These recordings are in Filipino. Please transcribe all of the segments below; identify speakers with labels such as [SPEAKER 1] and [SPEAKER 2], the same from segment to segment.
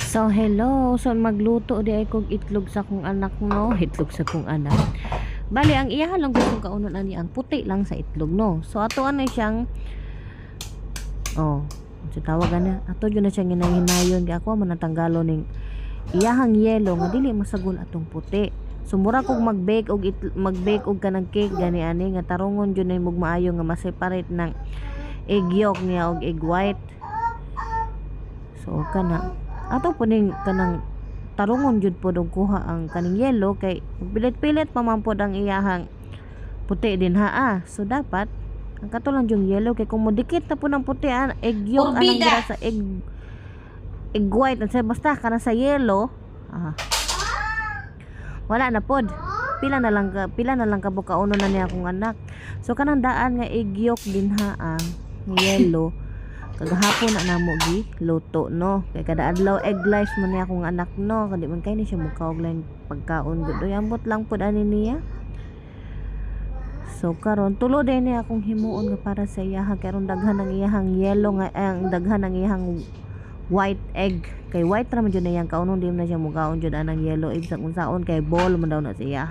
[SPEAKER 1] So hello, so magluto di ay kog itlog sa kong anak no, itlog sa kong anak. Bali ang iyahan lang gustong kaunon ani ang puti lang sa itlog no. So ato ano siyang sa tawagan na ato yun na siyang hinahinayon kaya ako man natanggalo ning iyahang yelo nga dili masagol atong puti. So mura kog mag-bake og kanang cake gani ani nga tarungon jud nay mugmaayo nga ma-separate ng egg yolk niya og egg white. So kana ato po ning kanang tarungon jud po dong kuha ang kaning yellow kay pilit-pilit pamampod ang iyahang puti din ha. So dapat ang katulang yung yellow kay kung modikit na po ng puti egg yolk anang dira sa egg white at basta kana sa yellow wala na pod pila na lang ka buka uno na niya akong anak. So kanang daan nga egg yolk din ang yellow kagahapon na namo gi luto no kay kada adlaw egg life man niya akong anak no kadi man kay ni siya mukaog lang pagkaon gud ambot lang pud ani niya. So karon tulo din niya akong himuon nga para sa iya karon daghan ang iyahang yellow nga ang daghan ang iyahang white egg kay white ra man jud na yang kaunon di man siya mukaon jud anang yellow egg sa unsaon kay ball man daw na sa iya.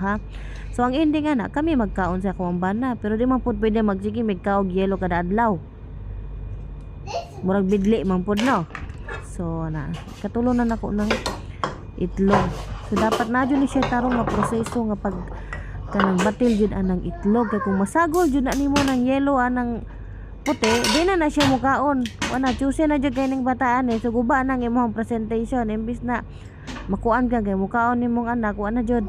[SPEAKER 1] So ang ending ana kami magkaon sa akong bana pero di man pud pwede magsige magkaog yellow kada adlaw. Murag bidli man pud no. So na katulunan ako ng itlog. So dapat na jud ni siya tarong nga proseso nga pag kanang batil jud anang itlog kay kung masagol jud na nimo ng yellow anang puti di na siya mukaon. Wala choose na jud kay ning bataan so guba nang imong presentation imbis na makuan ka kay mukaon nimong anak wa na jud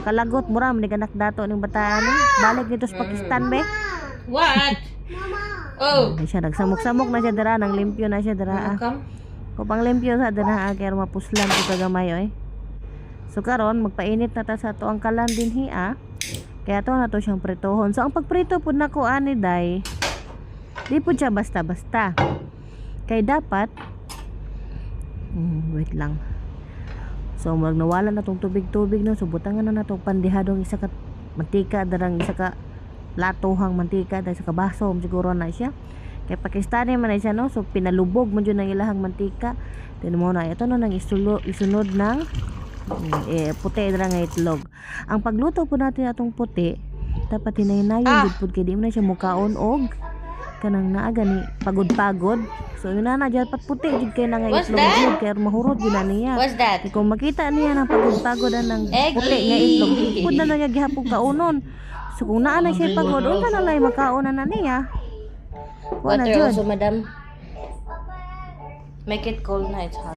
[SPEAKER 1] kalagot mura man anak dato ning bataan balik dito sa Pakistan be.
[SPEAKER 2] What? Oh.
[SPEAKER 1] Siya nagsamok-samok na siya dira nang limpyo na siya dira. Ko pang limpyo sa dira kay mapuslan ko kagamay oy. So karon magpainit na ta sa ato ang kalan din kaya to na to siyang pritohon. So ang pagprito pud nako ani day di pud siya basta-basta. Kay dapat wait lang. So mag nawala na tong tubig-tubig no so butangan na natong pandihadong isa ka mantika darang isa ka latohang mantika dahil sa kabaso siguro na siya kay Pakistani man na siya no so pinalubog man jud ng ilahang mantika then mo na ito no nang isunod ng puti dira nga itlog. Ang pagluto po natin atong puti dapat hinay-hinayon jud pud kay di man siya mukaon og kanang naa gani pagod-pagod. So yun na dyan pat puti jud kay na nga itlog jud kay mahurot jud na niya. Kay kung makita niya ng pagod-pagod ng puti nga itlog pud na niya gihapon kaunon. So kung naa na siya pagod unta na lay makaon na niya.
[SPEAKER 2] Water also, madam. Make it cold na, it's hot.